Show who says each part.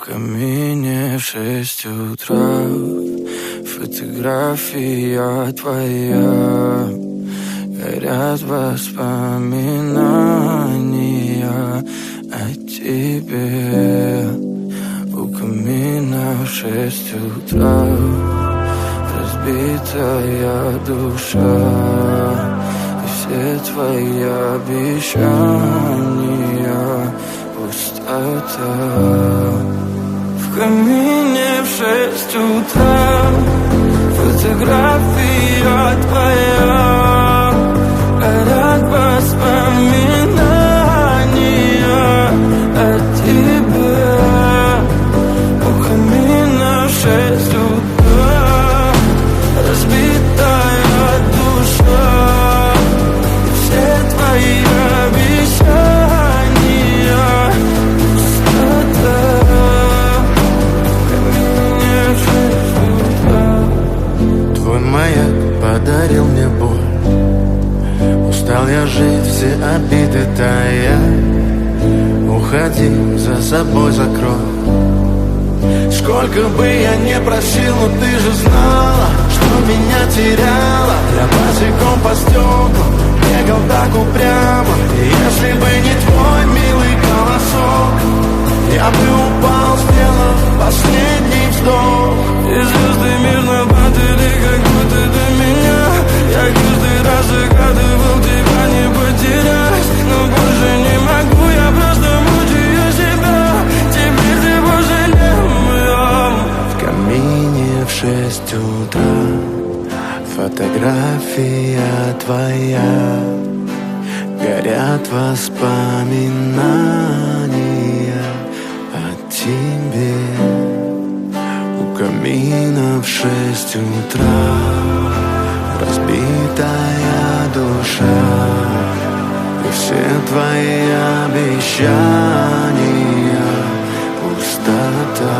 Speaker 1: камине в 6 утра фотография твоя. Горят воспоминания о тебе. У камина в 6 утра разбитая душа. И все твои обещания пустота. В камине в 6 утра фотография твоя. Горят воспоминания о тебе. У камина в 6 утра разбитая душа. И все твои обещания пустота. В камине в 6 утра.
Speaker 2: Твой маяк подарил мне боль. Устал я жить, все обиды тая. Уходи, за собой закрой. Сколько бы я не просил, но ты же знала, что меня теряла. Я босиком по стеклам бегал так упрямо. И если бы не твой милый голосок, я бы упал, сделав последний вздох.
Speaker 1: И звезды мирно падали, как будто до меня. Я каждый раз загадывал тебя не потерять, но больше не могу, я просто мучаю себя. Теперь ты больше не моя.
Speaker 2: В камине в 6 утра фотография твоя. Горят воспоминания о тебе. У камина в 6 утра разбитая душа. И все твои обещания пустота.